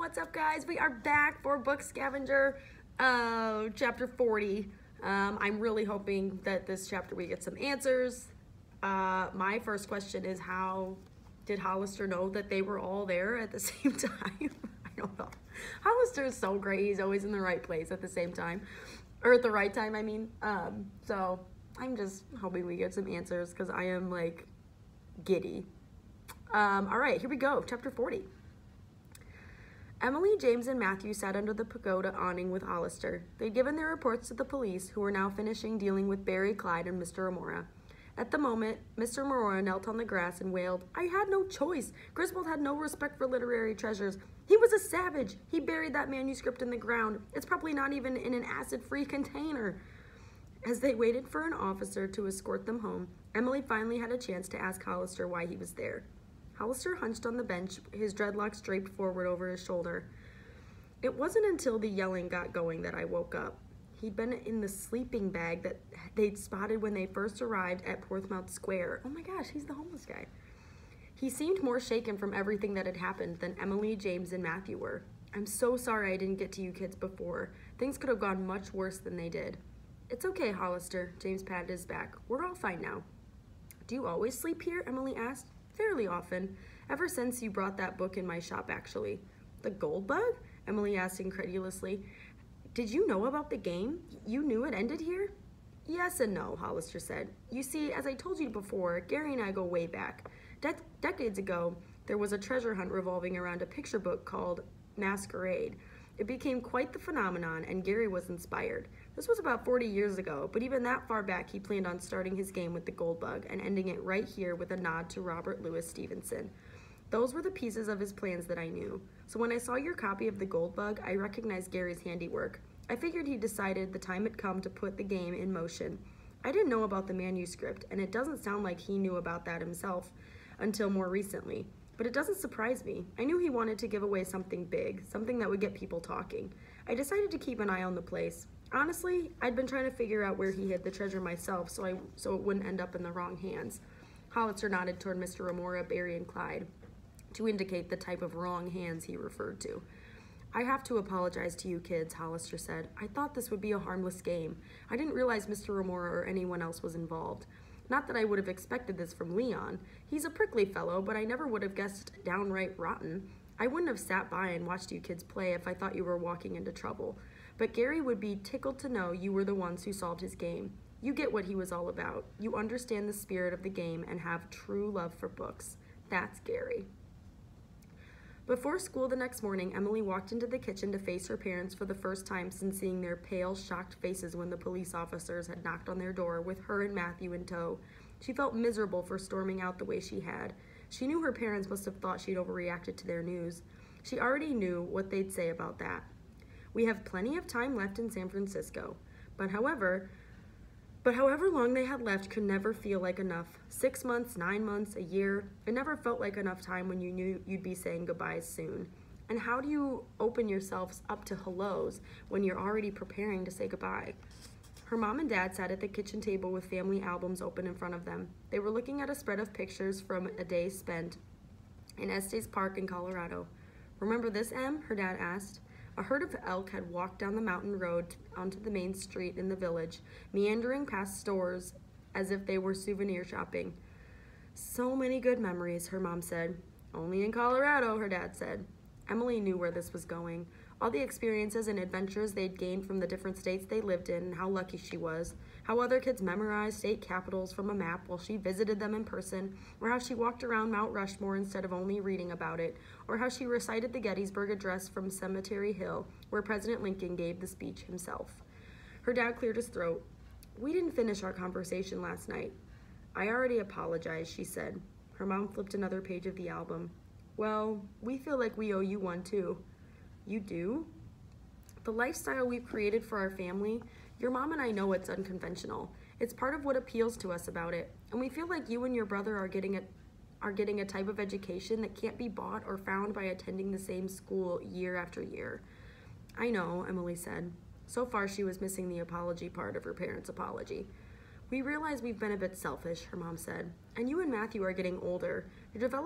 What's up, guys? We are back for Book Scavenger, chapter 40. I'm really hoping that this chapter we get some answers. My first question is, how did Hollister know that they were all there at the same time? I don't know. Hollister is so great. He's always in the right place at the same time. Or at the right time, I mean. So I'm just hoping we get some answers because I am, like, giddy. All right, here we go. Chapter 40. Emily, James, and Matthew sat under the pagoda awning with Hollister. They'd given their reports to the police, who were now finishing dealing with Barry, Clyde, and Mr. Amora. At the moment, Mr. Amora knelt on the grass and wailed, "I had no choice. Griswold had no respect for literary treasures. He was a savage. He buried that manuscript in the ground. It's probably not even in an acid-free container." As they waited for an officer to escort them home, Emily finally had a chance to ask Hollister why he was there. Hollister hunched on the bench, his dreadlocks draped forward over his shoulder. "It wasn't until the yelling got going that I woke up." He'd been in the sleeping bag that they'd spotted when they first arrived at Portsmouth Square. Oh my gosh, he's the homeless guy. He seemed more shaken from everything that had happened than Emily, James, and Matthew were. "I'm so sorry I didn't get to you kids before. Things could have gone much worse than they did." "It's okay, Hollister," James patted his back. "We're all fine now." "Do you always sleep here?" Emily asked. "Fairly often. Ever since you brought that book in my shop, actually." "The gold bug?" Emily asked incredulously. "Did you know about the game? You knew it ended here?" "Yes and no," Hollister said. "You see, as I told you before, Gary and I go way back. Decades ago, there was a treasure hunt revolving around a picture book called Masquerade. It became quite the phenomenon, and Gary was inspired. This was about 40 years ago, but even that far back, he planned on starting his game with the gold bug and ending it right here with a nod to Robert Louis Stevenson. Those were the pieces of his plans that I knew. So when I saw your copy of the gold bug, I recognized Gary's handiwork. I figured he decided the time had come to put the game in motion. I didn't know about the manuscript, and it doesn't sound like he knew about that himself until more recently. But it doesn't surprise me. I knew he wanted to give away something big, something that would get people talking. I decided to keep an eye on the place. Honestly, I'd been trying to figure out where he hid the treasure myself so it wouldn't end up in the wrong hands." Hollister nodded toward Mr. Amora, Barry, and Clyde to indicate the type of wrong hands he referred to. "I have to apologize to you kids," Hollister said. "I thought this would be a harmless game. I didn't realize Mr. Amora or anyone else was involved. Not that I would have expected this from Leon. He's a prickly fellow, but I never would have guessed downright rotten. I wouldn't have sat by and watched you kids play if I thought you were walking into trouble. But Gary would be tickled to know you were the ones who solved his game. You get what he was all about. You understand the spirit of the game and have true love for books. That's Gary." Before school the next morning, Emily walked into the kitchen to face her parents for the first time since seeing their pale, shocked faces when the police officers had knocked on their door with her and Matthew in tow. She felt miserable for storming out the way she had. She knew her parents must have thought she'd overreacted to their news. She already knew what they'd say about that. "We have plenty of time left in San Francisco." But however long they had left could never feel like enough. 6 months, 9 months, a year. It never felt like enough time when you knew you'd be saying goodbyes soon. And how do you open yourselves up to hellos when you're already preparing to say goodbye? Her mom and dad sat at the kitchen table with family albums open in front of them. They were looking at a spread of pictures from a day spent in Estes Park in Colorado. "Remember this, Em?" her dad asked. A herd of elk had walked down the mountain road onto the main street in the village, meandering past stores as if they were souvenir shopping. "So many good memories," her mom said. "Only in Colorado," her dad said. Emily knew where this was going. All the experiences and adventures they'd gained from the different states they lived in, and how lucky she was. How other kids memorized state capitals from a map while she visited them in person, or how she walked around Mount Rushmore instead of only reading about it, or how she recited the Gettysburg Address from Cemetery Hill, where President Lincoln gave the speech himself. Her dad cleared his throat. "We didn't finish our conversation last night." "I already apologized," she said. Her mom flipped another page of the album. "Well, we feel like we owe you one too." "You do?" "The lifestyle we've created for our family, your mom and I know it's unconventional. It's part of what appeals to us about it, and we feel like you and your brother are getting a type of education that can't be bought or found by attending the same school year after year." "I know," Emily said. So far, she was missing the apology part of her parents' apology. "We realize we've been a bit selfish," her mom said. "And you and Matthew are getting older. You're developing